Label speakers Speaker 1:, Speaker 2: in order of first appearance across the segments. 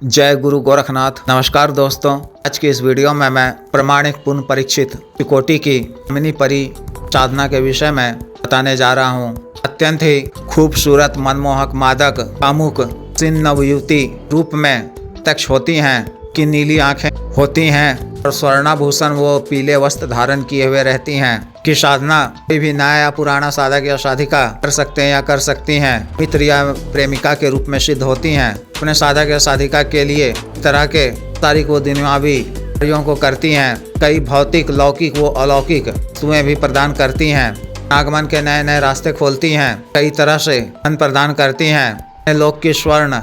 Speaker 1: जय गुरु गोरखनाथ। नमस्कार दोस्तों, आज की इस वीडियो में मैं प्रमाणिक पूर्ण परीक्षित त्रिकोटि की मिनी परी साधना के विषय में बताने जा रहा हूँ। अत्यंत ही खूबसूरत, मनमोहक, मादक, कामुक सिन नवयुवती रूप में प्रत्यक्ष होती हैं कि नीली आंखें होती हैं और स्वर्णाभूषण वो पीले वस्त्र धारण किए हुए रहती हैं। कि साधना कोई भी नया या पुराना साधक या साधिका कर सकते हैं या कर सकती हैं। मित्र या प्रेमिका के रूप में सिद्ध होती हैं। अपने साधक या साधिका के लिए तरह के तारीख व दुनियावी कार्यों को करती हैं। कई भौतिक, लौकिक व अलौकिक वस्तुएं भी प्रदान करती हैं। आगमन के नए नए रास्ते खोलती हैं। कई तरह से धन प्रदान करती हैं। लोक की स्वर्ण,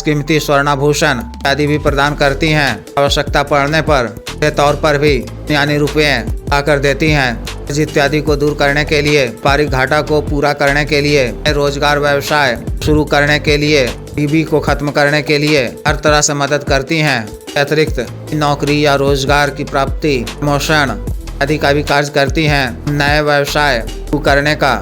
Speaker 1: कीमती स्वर्णाभूषण आदि भी प्रदान करती हैं। आवश्यकता पड़ने पर के तौर पर भी यानी रुपये आकर देती हैं। इत्यादि को दूर करने के लिए, पारिक घाटा को पूरा करने के लिए, रोजगार व्यवसाय शुरू करने के लिए, गरीबी को खत्म करने के लिए हर तरह से मदद करती हैं। अतिरिक्त नौकरी या रोजगार की प्राप्ति, प्रमोशन आदि का भी कार्य करती हैं। नए व्यवसाय शुरू करने का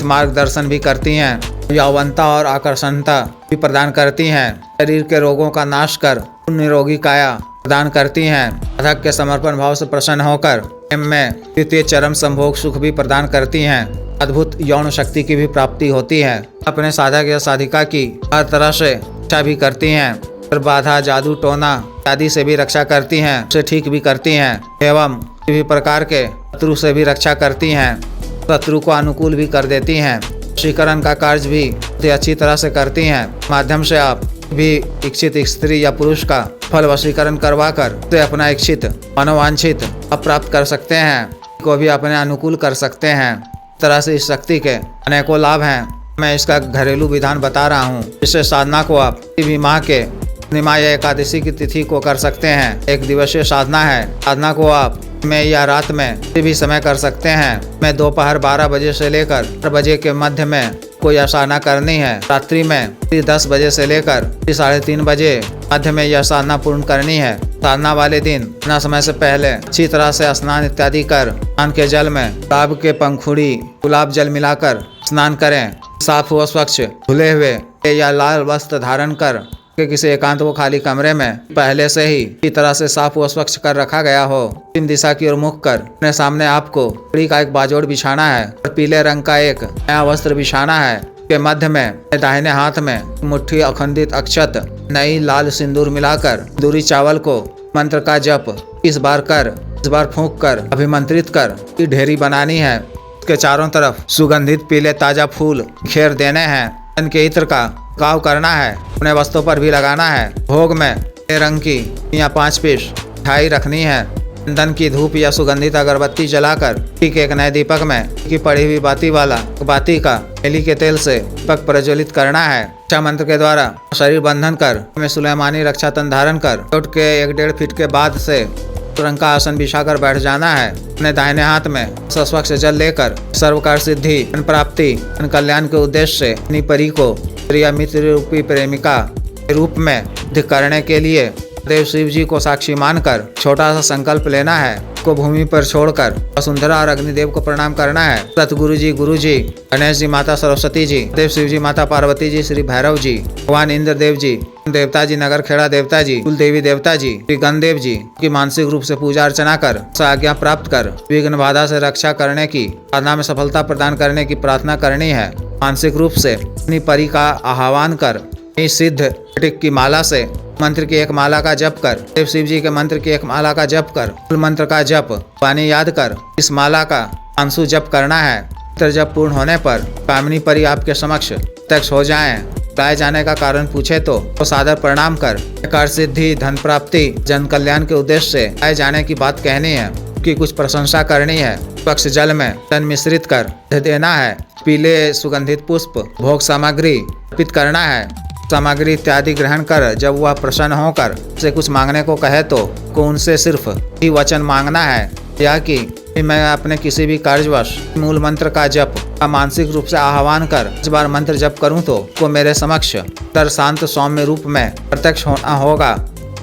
Speaker 1: मार्गदर्शन भी करती हैं। यौवनता और आकर्षणता भी प्रदान करती हैं। शरीर के रोगों का नाश कर निरोगी काया प्रदान करती हैं। साधक के समर्पण भाव से प्रसन्न होकर प्रेम में द्वितीय चरम संभोग सुख भी प्रदान करती हैं। अद्भुत यौन शक्ति की भी प्राप्ति होती है। अपने साधक या साधिका की हर तरह से रक्षा भी करती हैं। और बाधा, जादू, टोना आदि से भी रक्षा करती हैं, उसे ठीक भी करती हैं एवं किसी भी प्रकार के शत्रु से भी रक्षा करती हैं। शत्रु को अनुकूल भी कर देती हैं। वशीकरण का कार्य भी बहुत अच्छी तरह से करती हैं। माध्यम से आप भी इच्छित स्त्री या पुरुष का फल वशीकरण करवाकर उसे अपना इच्छित मनोवांछित प्राप्त कर सकते हैं, को भी अपने अनुकूल कर सकते हैं। इस तरह से इस शक्ति के अनेकों लाभ हैं। मैं इसका घरेलू विधान बता रहा हूँ। इससे साधना को आप किसी भी माह के पूर्णिमा या एकादशी की तिथि को कर सकते हैं। एक दिवसीय साधना है। साधना को आप में या रात में किसी भी समय कर सकते हैं। मैं दोपहर 12 बजे से लेकर 4 बजे के मध्य में कोई साधना करनी है। रात्रि में 10 बजे से लेकर 3:30 बजे मध्य में यह साधना पूर्ण करनी है। साधना वाले दिन अपना समय से पहले अच्छी तरह से स्नान इत्यादि कर स्नान के जल में गुलाब के पंखुड़ी, गुलाब जल मिलाकर स्नान करें। साफ व स्वच्छ धुले हुए या लाल वस्त्र धारण कर के किसी एकांत व खाली कमरे में पहले से ही इसी तरह से साफ व स्वच्छ कर रखा गया हो। पश्चिम दिशा की ओर मुख कर अपने सामने आपको लकड़ी का एक बाजोड़ बिछाना है और पीले रंग का एक नया वस्त्र बिछाना है। के मध्य में दाहिने हाथ में मुट्ठी अखंडित अक्षत, नई लाल सिंदूर मिलाकर दूरी चावल को मंत्र का जप इस बार फूंक कर अभिमंत्रित कर की ढेरी बनानी है। उसके चारों तरफ सुगंधित पीले ताजा फूल घेर देने हैं। धन के इत्र का गाव करना है। अपने वस्तुओं पर भी लगाना है। भोग में रंग की या 5 पीस मिठाई रखनी है। चंदन की धूप या सुगंधित अगरबत्ती जलाकर ठीक एक नए दीपक में की पड़ी हुई बाती का एली के तेल से दीपक प्रज्वलित करना है। रक्षा मंत्र के द्वारा शरीर बंधन कर में सुलेमानी रक्षा तन धारण कर उठ के 1-1.5 फीट के बाद से रंग का आसन बिछाकर बैठ जाना है। अपने दाहिने हाथ में स्वच्छ जल लेकर सर्वकार सिद्धि, धन प्राप्ति, धन कल्याण के उद्देश्य से अपनी परी को प्रिय मित्र रूपी प्रेमिका के रूप में सिद्ध करने के लिए देव शिव जी को साक्षी मानकर छोटा सा संकल्प लेना है। को भूमि पर छोड़कर वसुंधरा और अग्निदेव को प्रणाम करना है। सतगुरु जी, गुरु जी, गणेश जी, माता सरस्वती जी, देव शिव जी, माता पार्वती जी, श्री भैरव जी, भगवान इंद्र देव जी, देवता जी, नगर खेड़ा देवता जी, कुल देवी देवता जी, श्री गणदेव जी की मानसिक रूप से पूजा अर्चना कर आज्ञा प्राप्त कर विघ्न बाधा से रक्षा करने की, साधना में सफलता प्रदान करने की प्रार्थना करनी है। मानसिक रूप से अपनी परी का आह्वान कर सिद्ध टिक की माला से मंत्र की एक माला का जप कर, देव शिव जी के मंत्र की एक माला का जप कर, कुल मंत्र का जप पानी याद कर इस माला का अंशु जप करना है। मंत्र जप पूर्ण होने पर कामिनी परी आपके समक्ष प्रत्यक्ष हो जाएं। बुलाए जाने का कारण पूछे तो सादर प्रणाम कर कार्य सिद्धि, धन प्राप्ति, जन कल्याण के उद्देश्य से आए जाने की बात कहनी है। की कुछ प्रशंसा करनी है। पक्ष जल में धन मिश्रित कर देना है। पीले सुगंधित पुष्प, भोग सामग्री अर्पित करना है। सामग्री इत्यादि ग्रहण कर जब वह प्रसन्न होकर से कुछ मांगने को कहे तो उनसे सिर्फ ही वचन मांगना है या कि मैं अपने किसी भी कार्यवश मूल मंत्र का जप का मानसिक रूप से आह्वान कर इस बार मंत्र जप करूं तो को मेरे समक्ष तर शांत सौम्य रूप में प्रत्यक्ष होना होगा।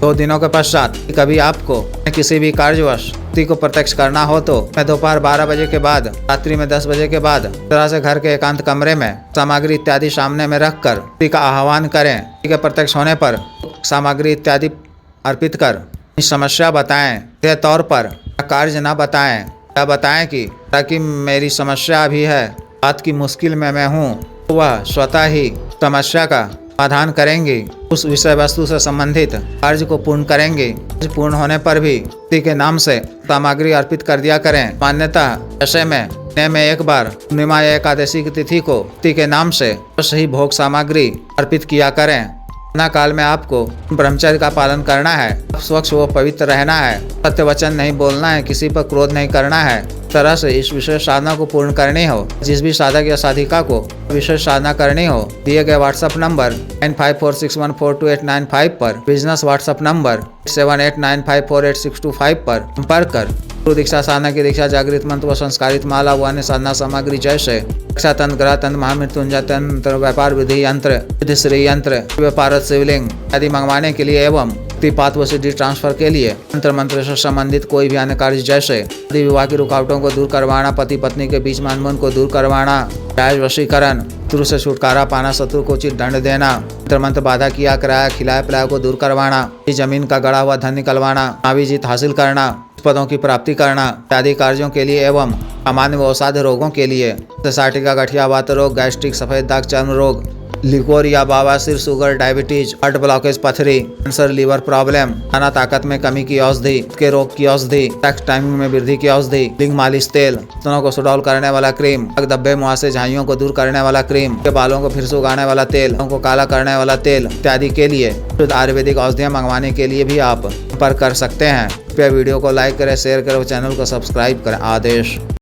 Speaker 1: 2 दिनों के पश्चात कभी आपको किसी भी कार्यवश व्यक्ति को प्रत्यक्ष करना हो तो मैं दोपहर 12 बजे के बाद, रात्रि में 10 बजे के बाद तरह से घर के एकांत कमरे में सामग्री इत्यादि सामने में रखकर व्यक्ति का आह्वान करें। व्यक्ति के प्रत्यक्ष होने पर सामग्री इत्यादि अर्पित कर समस्या बताएं, सीधे तौर पर कार्य न बताएं या बताएं कि ताकि मेरी समस्या भी है, बात की मुश्किल में मैं हूँ, तो वह स्वतः ही समस्या का समाधान करेंगे। उस विषय वस्तु से संबंधित कार्य को पूर्ण करेंगे। कार्य पूर्ण होने पर भी व्यक्ति के नाम से सामग्री अर्पित कर दिया करें। मान्यतः ऐसे में महीने में एक बार पूर्णिमा या एकादशी की तिथि को व्यक्ति के नाम से सही भोग सामग्री अर्पित किया करें। साधना काल में आपको ब्रह्मचर्य का पालन करना है, स्वच्छ व पवित्र रहना है, सत्य वचन नहीं बोलना है, किसी पर क्रोध नहीं करना है। तरह से इस विशेष साधना को पूर्ण करनी हो, जिस भी साधक या साधिका को विशेष साधना करनी हो, दिए गए व्हाट्सएप नंबर 9546142895 पर, बिजनेस व्हाट्सएप नंबर 7895486225 पर संपर्क कर गुरु दीक्षा साधना की दीक्षा, जागृत मंत्र व संस्कारित माला व अन्य साधना सामग्री जैसे रक्षा तंत्र, ग्रह तंत्र, महामृत्युंजय तंत्र, व्यापार विधि यंत्र, सिद्धि श्री यंत्र, व्यापारत शिवलिंग आदि मंगवाने के लिए एवं पात व सिद्धि ट्रांसफर के लिए तंत्र मंत्र से संबंधित कोई भी अन्य कार्य जैसे शादी विवाह की रुकावटों को दूर करवाना, पति पत्नी के बीच अनबन को दूर करवाना, जायज वशीकरण, शत्रु से छुटकारा पाना, शत्रु को उचित दंड देना, तंत्र मंत्र बाधा किया कराया खिलाया पिलाया को दूर करवाना, जमीन का गड़ा हुआ धन निकलवाना, नावी जीत हासिल करना, पदों की प्राप्ति करना इत्यादि कार्यों के लिए एवं सामान्य व असाध्य रोगों के लिए साटिका, गठिया, वात रोग, गैस्ट्रिक, सफेद दाग, चर्म रोग, लिकोर या बवासीर, शुगर, डायबिटीज, हार्ट ब्लॉकेज, पथरी, कैंसर, लीवर प्रॉब्लम, खाना ताकत में कमी की औषधि, के रोग की औषधि, सेक्स टाइमिंग में वृद्धि की औषधि, लिंग मालिश तेल, स्तनों को सुडौल करने वाला क्रीम, धब्बे मुहासे झाइयों को दूर करने वाला क्रीम, के बालों को फिर से उगाने वाला तेल, को काला करने वाला तेल इत्यादि के लिए शुद्ध आयुर्वेदिक औषधियाँ मंगवाने के लिए भी आप संपर्क कर सकते हैं। कृपया वीडियो को लाइक करें, शेयर करें, चैनल को सब्सक्राइब करें। आदेश।